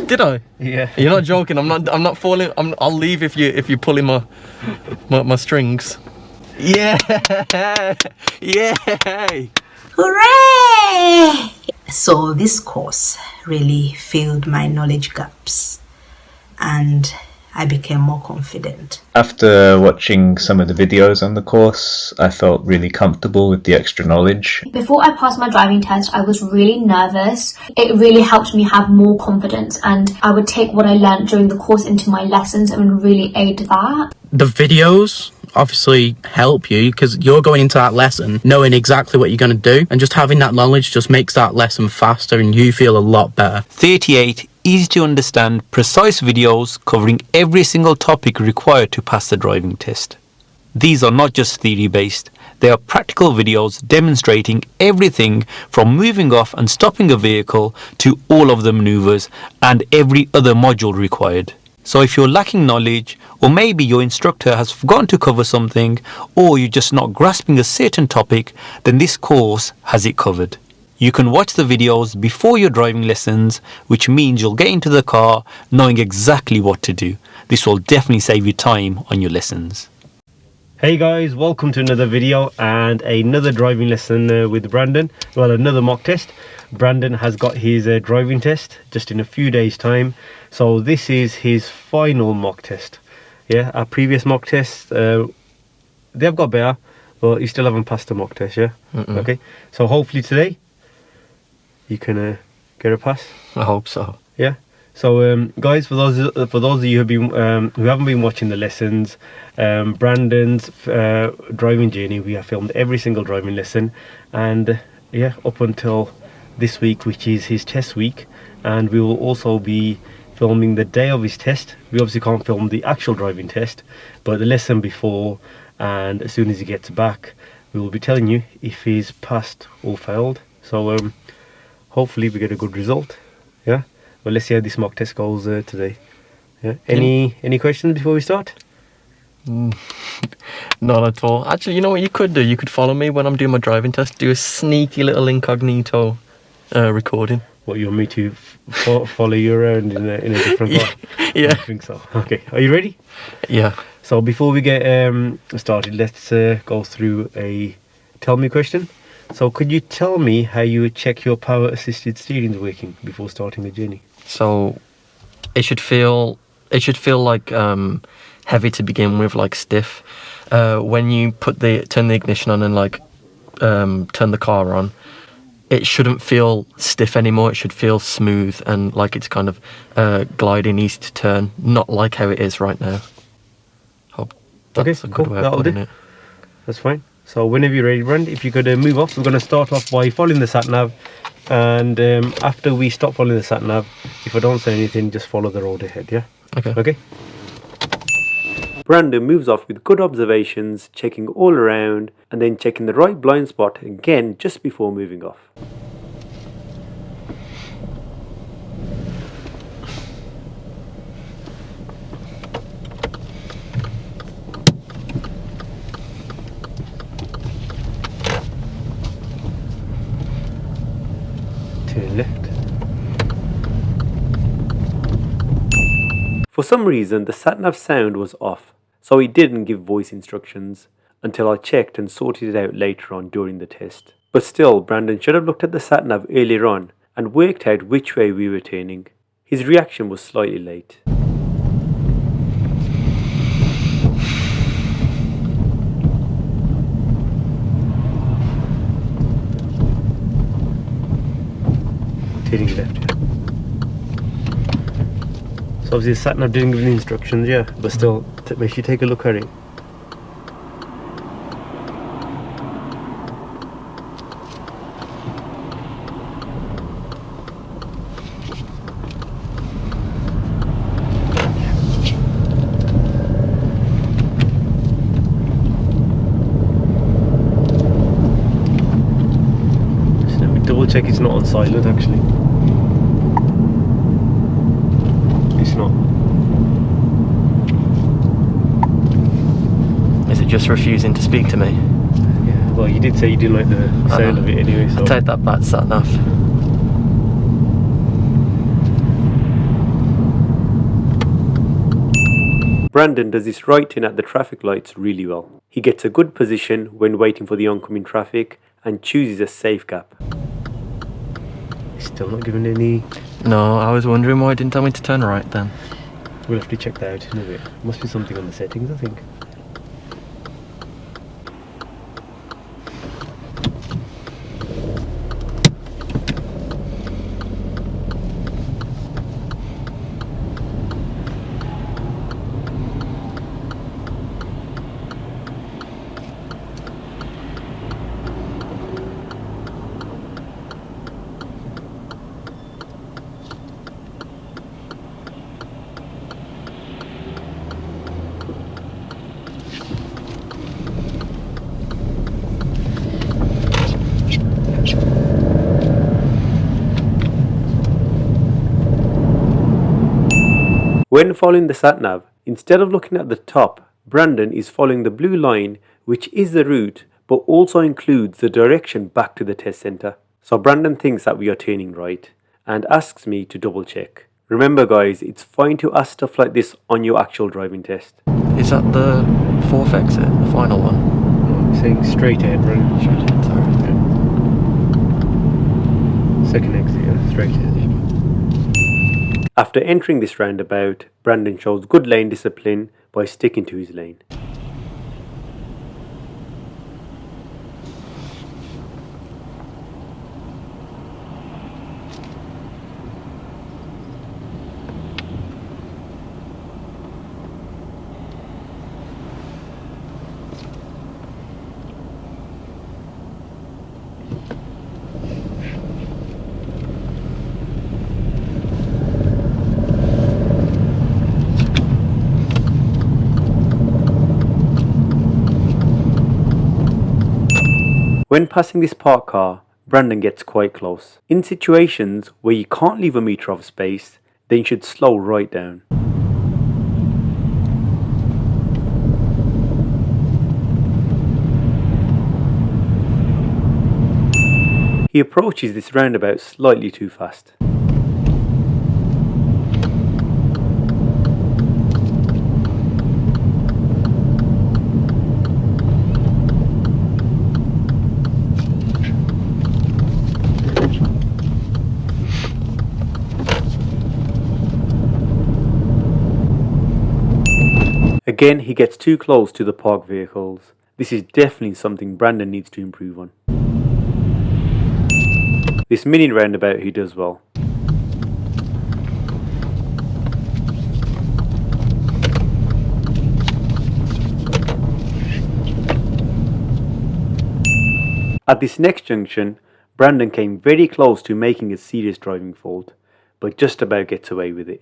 Did I? Yeah. You're not joking. I'm not falling. I'll leave if you're pulling my strings. Yeah. Yay. Hooray! So this course really filled my knowledge gaps and I became more confident. After watching some of the videos on the course, I felt really comfortable with the extra knowledge. Before I passed my driving test, I was really nervous. It really helped me have more confidence, and I would take what I learned during the course into my lessons and really aid that. The videos obviously help you because you're going into that lesson knowing exactly what you're going to do, and just having that knowledge just makes that lesson faster and you feel a lot better. 38 easy to understand, precise videos covering every single topic required to pass the driving test. These are not just theory based, they are practical videos demonstrating everything from moving off and stopping a vehicle to all of the maneuvers and every other module required. So if you're lacking knowledge, or maybe your instructor has forgotten to cover something, or you're just not grasping a certain topic, then this course has it covered. You can watch the videos before your driving lessons, which means you'll get into the car knowing exactly what to do. This will definitely save you time on your lessons. Hey guys, welcome to another video and another driving lesson with Brandon. Well, another mock test. Brandon has got his driving test just in a few days time. So this is his final mock test. Yeah, our previous mock tests, they've got better, but you still haven't passed the mock test, yeah? Okay, so hopefully today you can get a pass. I hope so. Yeah. So guys, for those of you who haven't been watching the lessons, Brandon's driving journey, we have filmed every single driving lesson, and yeah, up until this week, which is his test week, and we will also be filming the day of his test. We obviously can't film the actual driving test, but the lesson before, and as soon as he gets back, we will be telling you if he's passed or failed. So hopefully we get a good result. Yeah. Well, let's see how this mock test goes today. Yeah. Any questions before we start? Not at all. Actually, you know what you could do? You could follow me when I'm doing my driving test. Do a sneaky little incognito recording. What, you want me to follow you around in a different car? Yeah. I think so. Okay. Are you ready? Yeah. So before we get started, let's go through a tell me question. So could you tell me how you would check your power assisted steering is working before starting the journey? So it should feel like heavy to begin with, like stiff. When you turn the ignition on and like turn the car on, it shouldn't feel stiff anymore. It should feel smooth and like it's kind of gliding easy to turn, not like how it is right now. Hope that's a good way of putting it. That's fine. So whenever you're ready, Brand, if you could move off, we're going to start off by following the sat-nav, and after we stop following the sat-nav, if I don't say anything, just follow the road ahead, yeah? Okay. Brandon moves off with good observations, checking all around, and then checking the right blind spot again just before moving off. Turn left. For some reason, the sat-nav sound was off, so he didn't give voice instructions until I checked and sorted it out later on during the test. But still, Brandon should have looked at the sat-nav earlier on and worked out which way we were turning. His reaction was slightly late. Turning left, yeah. So obviously the sat-nav didn't give the instructions, yeah, but still, make sure you take a look at it. So let me double check it's not on silent actually. It's not. Is it just refusing to speak to me? Yeah, well, you did say you didn't like the sound of it anyway, so. I'll take that back, sat nav. Brandon does this right turn at the traffic lights really well. He gets a good position when waiting for the oncoming traffic and chooses a safe gap. Still not giving any... No, I was wondering why it didn't tell me to turn right then. We'll have to check that out in a bit. Must be something on the settings, I think. When following the sat-nav, instead of looking at the top, Brandon is following the blue line, which is the route, but also includes the direction back to the test centre. So Brandon thinks that we are turning right, and asks me to double check. Remember guys, it's fine to ask stuff like this on your actual driving test. Is that the fourth exit, the final one? No, I'm saying straight ahead, Brandon. Straight ahead, sorry. Second exit, yeah, straight ahead. After entering this roundabout, Brandon shows good lane discipline by sticking to his lane. When passing this parked car, Brandon gets quite close. In situations where you can't leave a metre of space, then you should slow right down. He approaches this roundabout slightly too fast. Again, he gets too close to the parked vehicles. This is definitely something Brandon needs to improve on. This mini roundabout he does well. At this next junction, Brandon came very close to making a serious driving fault, but just about gets away with it.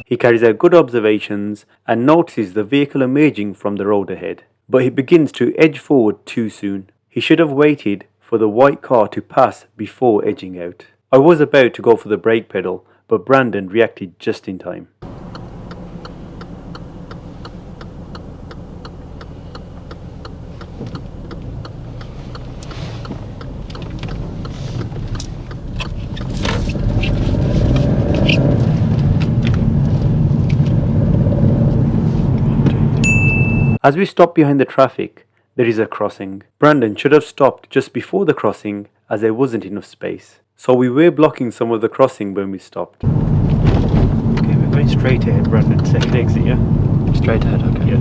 He carries out good observations and notices the vehicle emerging from the road ahead, but he begins to edge forward too soon. He should have waited for the white car to pass before edging out. I was about to go for the brake pedal, but Brandon reacted just in time. As we stop behind the traffic, there is a crossing. Brandon should have stopped just before the crossing as there wasn't enough space. So we were blocking some of the crossing when we stopped. Okay, we're going straight ahead, Brandon. Second exit, yeah? Straight ahead, okay. Yeah.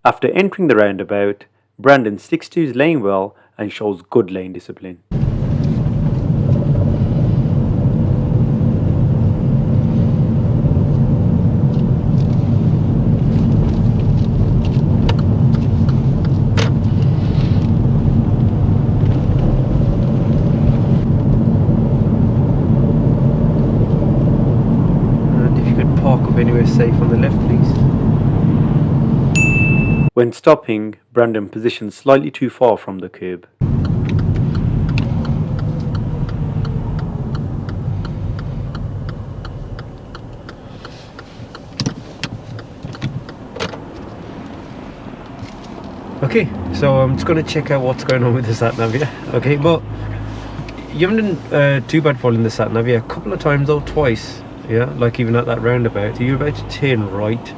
After entering the roundabout, Brandon sticks to his lane well and shows good lane discipline. safe on the left, please. When stopping, Brandon positioned slightly too far from the curb. Okay, so I'm just going to check out what's going on with the sat nav here. Okay, but you haven't done too bad following the sat nav here. A couple of times though, twice. Yeah, like even at that roundabout, you're about to turn right.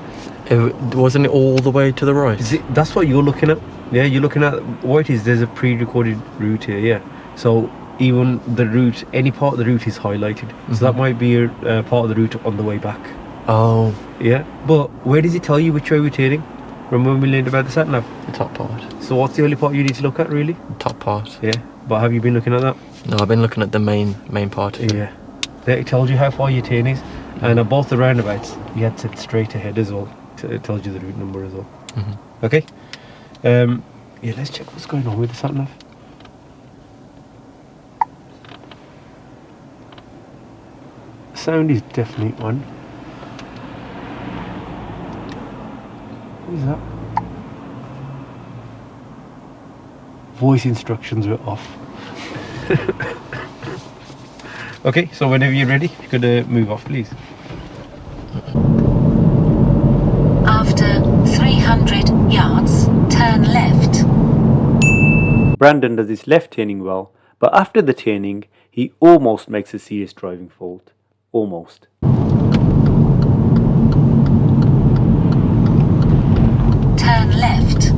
Wasn't it all the way to the right? That's what you're looking at. Yeah, you're looking at what it is. There's a pre-recorded route here. Yeah, so even the route, any part of the route is highlighted. So that might be a part of the route on the way back. Oh, Yeah, but where does it tell you which way we're turning? Remember when we learned about the sat nav? the top part. So what's the only part you need to look at, really? Top part. Yeah, but have you been looking at that? No, I've been looking at the main part of it. Yeah, there it tells you how far your turn is, and at both the roundabouts you had to straight ahead as well. It tells you the route number as well. Okay. Yeah, let's check what's going on with the sat nav. Sound is definitely on. What is that? Voice instructions were off. Okay, so whenever you're ready, you could move off, please. After 300 yards, turn left. Brandon does his left turning well, but after the turning, he almost makes a serious driving fault. Almost. Turn left.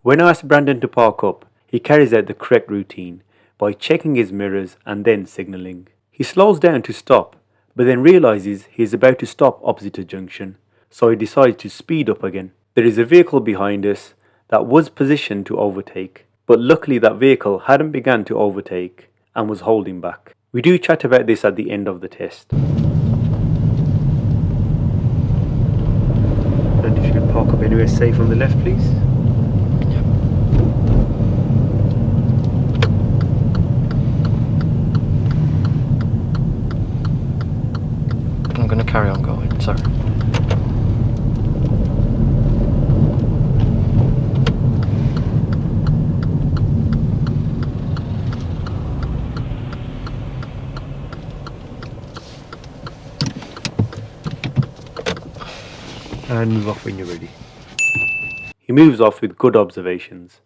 When I ask Brandon to park up, he carries out the correct routine by checking his mirrors and then signalling. He slows down to stop, but then realizes he is about to stop opposite a junction, so he decides to speed up again. There is a vehicle behind us that was positioned to overtake, but luckily that vehicle hadn't begun to overtake and was holding back. We do chat about this at the end of the test. And if you could park up anywhere safe on the left, please. I'm going to carry on going, sorry. And move off when you're ready. He moves off with good observations.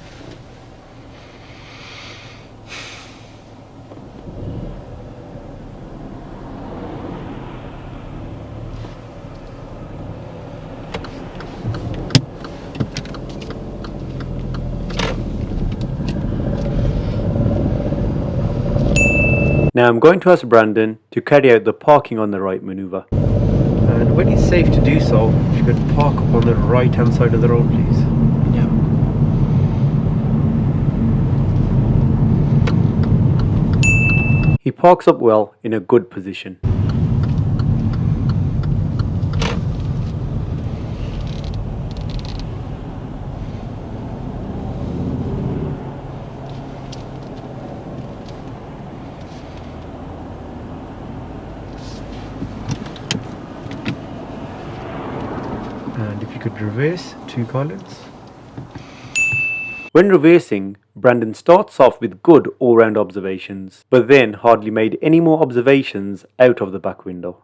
Now I'm going to ask Brandon to carry out the parking on the right maneuver. And when it's safe to do so, if you could park up on the right hand side of the road, please. Yeah. He parks up well in a good position. And if you could reverse 2 car lengths. When reversing, Brandon starts off with good all-round observations, but then hardly made any more observations out of the back window.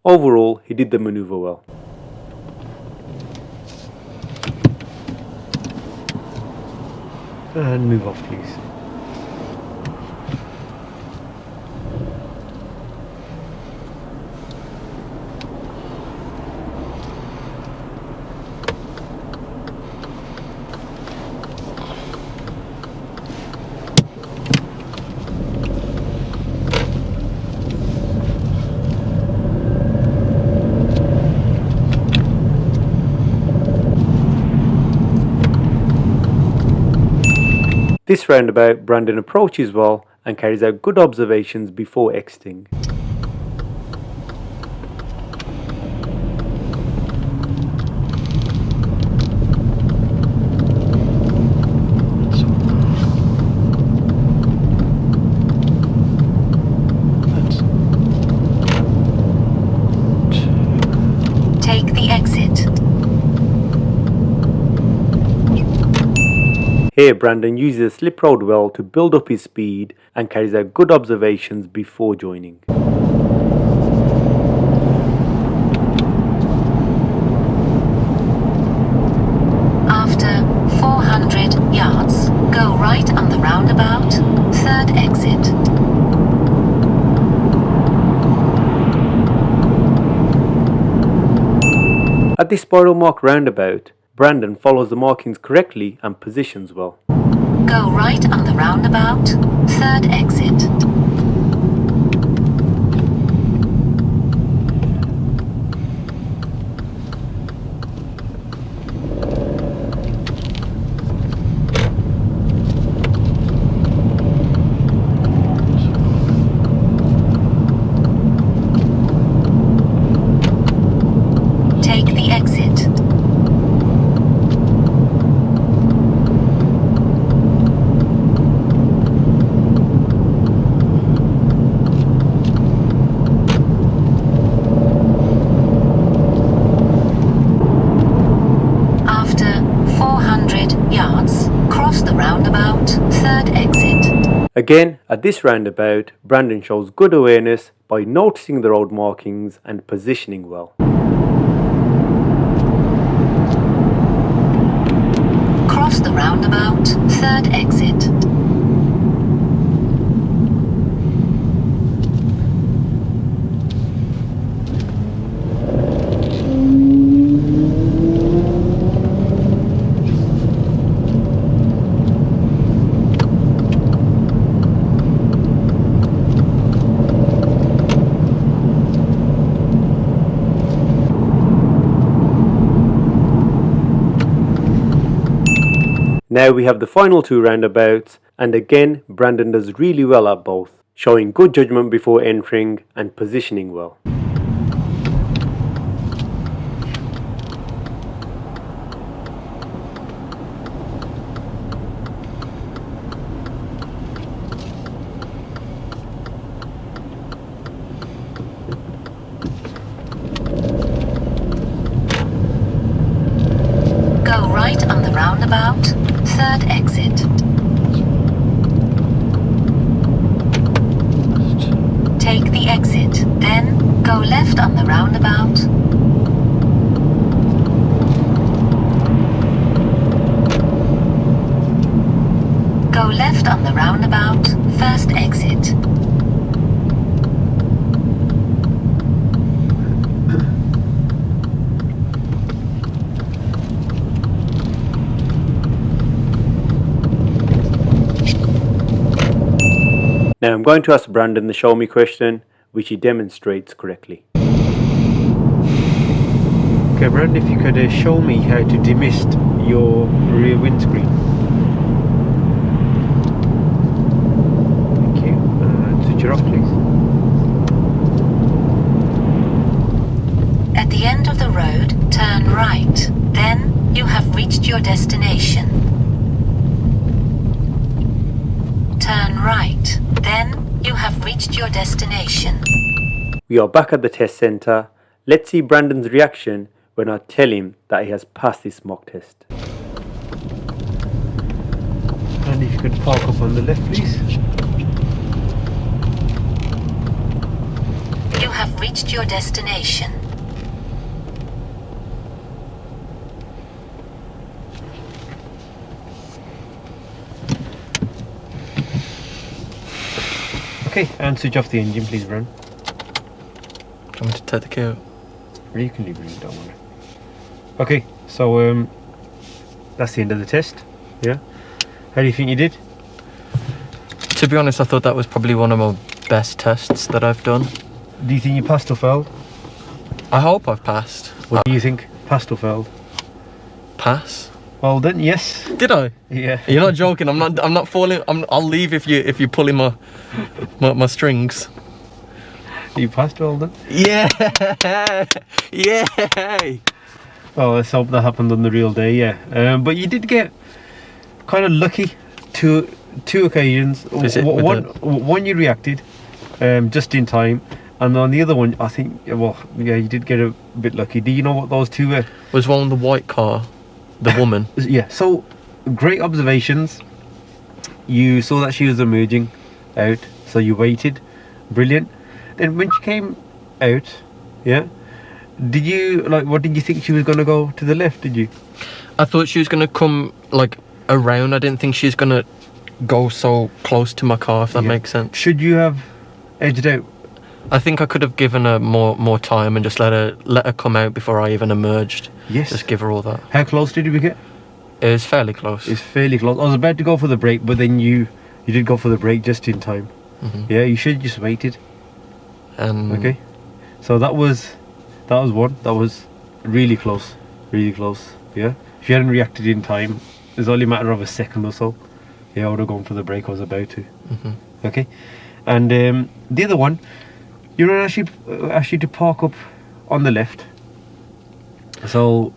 Overall, he did the maneuver well. And move off, please. This roundabout, Brandon approaches well and carries out good observations before exiting. Take the exit. Here, Brandon uses a slip road well to build up his speed and carries out good observations before joining. After 400 yards, go right on the roundabout, third exit. At this spiral mark roundabout, Brandon follows the markings correctly and positions well. Go right on the roundabout, third exit. Take the exit. After 400 yards, cross the roundabout, third exit. Again, at this roundabout, Brandon shows good awareness by noticing the road markings and positioning well. Cross the roundabout, third exit. Now we have the final two roundabouts, and again Brandon does really well at both, showing good judgment before entering and positioning well. Go right on the roundabout, third exit. Take the exit, then go left on the roundabout. Go left on the roundabout, first exit. Now I'm going to ask Brandon the show me question, which he demonstrates correctly. Okay Brandon, if you could show me how to demist your rear windscreen. Thank you. Switch it off please. At the end of the road, turn right. Then you have reached your destination. Turn right. Then you have reached your destination. We are back at the test centre. Let's see Brandon's reaction when I tell him that he has passed this mock test. And if you could park up on the left please. You have reached your destination. Okay, and switch off the engine please Brandon. Do you want me to take the key out? You can leave it, don't worry. Okay, so that's the end of the test. Yeah. How do you think you did? To be honest, I thought that was probably one of my best tests that I've done. Do you think you passed or failed? I hope I've passed. What do you think? Passed or failed? Pass? Well done. Yes. Did I? Yeah. You're not joking. I'm not falling. I'll leave if you're pulling my strings. You passed. Well done. Yeah. Yeah. Well, let's hope that happened on the real day. Yeah. But you did get kind of lucky two occasions. Is it One you reacted just in time, and on the other one, I think, well, yeah, you did get a bit lucky. Do you know what those two were? Was one the white car, the woman? Yeah. So great observations. You saw that she was emerging out, so you waited. Brilliant. Then when she came out, yeah, did you what did you think she was gonna go to the left? Did you? I thought she was gonna come like around. I didn't think she was gonna go so close to my car, if that makes sense. Should you have edged out? I think I could have given her more time and just let her come out before I even emerged. Yes. Just give her all that. How close did we get? It was fairly close. It's fairly close. I was about to go for the brake, but then you did go for the brake just in time. Mhm. Yeah, you should have just waited. Okay. So that was one. That was really close. Really close. Yeah. If you hadn't reacted in time, it's only a matter of a second or so. Yeah, I would have gone for the brake. I was about to. Mhm. Okay. And the other one, you were actually to park up on the left. So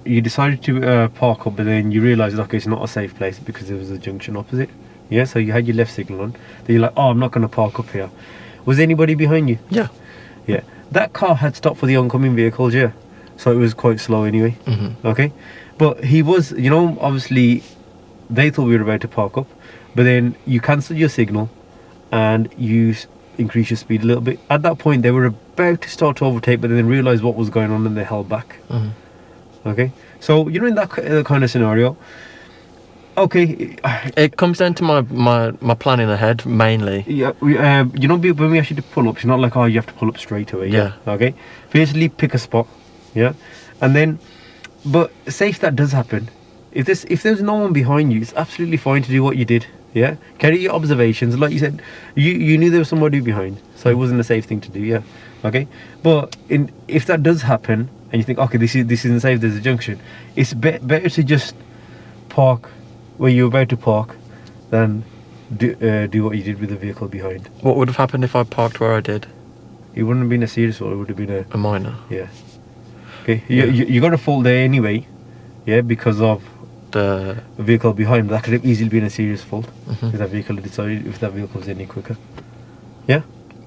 you decided to park up, but then you realised, okay, it's not a safe place because there was a junction opposite. Yeah, so you had your left signal on. Then you're like, oh, I'm not going to park up here. Was there anybody behind you? Yeah. Yeah. That car had stopped for the oncoming vehicles, yeah. So it was quite slow anyway. Mhm. Okay. But he was, obviously they thought we were about to park up, but then you cancelled your signal and you increased your speed a little bit. At that point, they were about to start to overtake, but then they realised what was going on and they held back. Mhm. Okay. So, in that kind of scenario, okay. It comes down to my planning ahead mainly. Yeah, when we actually pull up, it's not like, oh, you have to pull up straight away. Yeah. Okay. Basically, pick a spot. Yeah. And then, but say if that does happen, if there's no one behind you, it's absolutely fine to do what you did. Yeah. Carry your observations. Like you said, you knew there was somebody behind, so it wasn't a safe thing to do. Yeah. Okay. But if that does happen, and you think, okay, this isn't safe, there's a junction, it's better to just park where you're about to park than do what you did with the vehicle behind. What would have happened if I parked where I did? It wouldn't have been a serious fault, it would have been A minor. yeah. Okay, Yeah. you got a fault there anyway, yeah, because of The the vehicle behind. That could have easily been a serious fault Mhm. if that vehicle was any quicker. Yeah.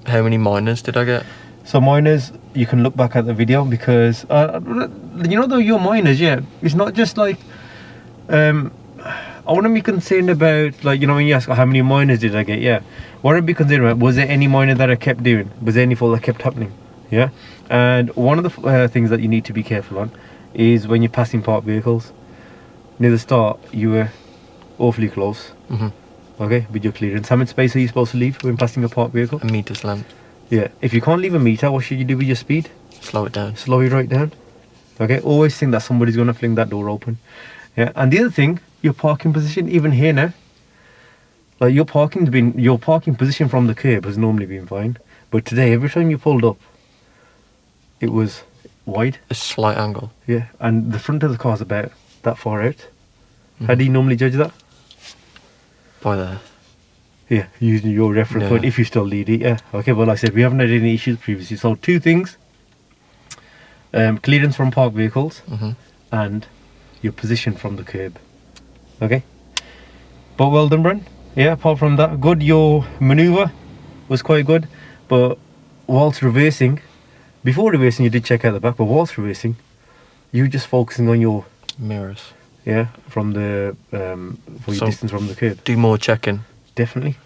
How many minors did I get? So minors, you can look back at the video because though you're minors, yeah, it's not just like I wouldn't be concerned about when you ask how many minors did I get, yeah. What I'd be concerned about, was there any minor that I kept doing? Was there any fault that kept happening? Yeah. And one of the things that you need to be careful on is when you're passing parked vehicles. Near the start, you were awfully close. Mhm. Okay, with your clearance. How much space are you supposed to leave when passing a parked vehicle? A meter's length. Yeah. If you can't leave a meter, what should you do with your speed? Slow it down. Slow it right down. Okay. Always think that somebody's gonna fling that door open. Yeah. And the other thing, your parking position, even here now, like your parking position from the curb has normally been fine, but today every time you pulled up, it was wide. A slight angle. Yeah. And the front of the car's about that far out. How do you normally judge that? By there. Yeah, using your reference Yeah. point if you still lead it. Yeah. Okay. Well, like I said, we haven't had any issues previously. So two things: clearance from parked vehicles Mhm. and your position from the curb. Okay. But well done, Bren. Yeah. Apart from that, good. Your maneuver was quite good. But whilst reversing, before reversing, you did check out the back. But whilst reversing, you were just focusing on your Mirrors. from the for your So- distance from the curb. Do more checking. Definitely.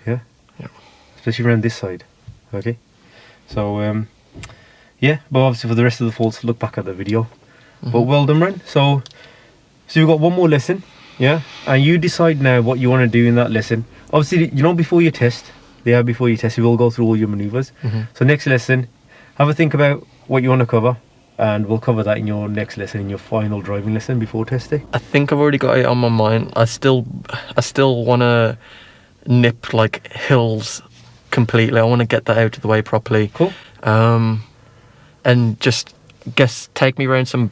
Yeah. Yeah. Especially around this side. Okay. So yeah, but obviously for the rest of the faults, look back at the video. But well done, Ren. So you've got one more lesson, yeah, and you decide now what you want to do in that lesson. Obviously, before you test, you will go through all your maneuvers. Mhm. So next lesson, have a think about what you want to cover, and we'll cover that in your next lesson, in your final driving lesson before test day. I think I've already got it on my mind. I still want to nip like hills completely. I want to get that out of the way properly. Cool. And just take me around some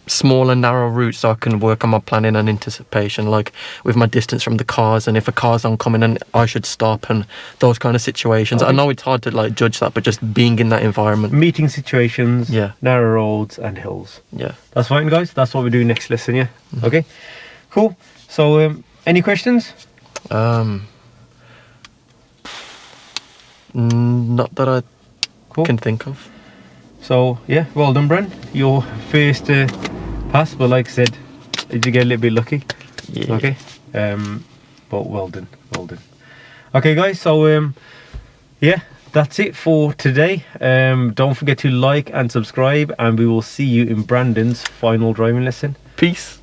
small and narrow routes so I can work on my planning and anticipation, like with my distance from the cars, and if a car's oncoming and I should stop, and those kind of situations. I know it's hard to like judge that, but just being in that environment. Meeting situations, Yeah. narrow roads and hills. Yeah. That's fine, guys. That's what we do next lesson, yeah? Okay, cool. So, any questions? Not that I Cool. can think of. So, yeah, well done, Bren. Your first pass, but like I said, did you get a little bit lucky? Yeah. Okay. But well done, well done. Okay, guys, so, yeah, that's it for today. Don't forget to like and subscribe, and we will see you in Brandon's final driving lesson. Peace.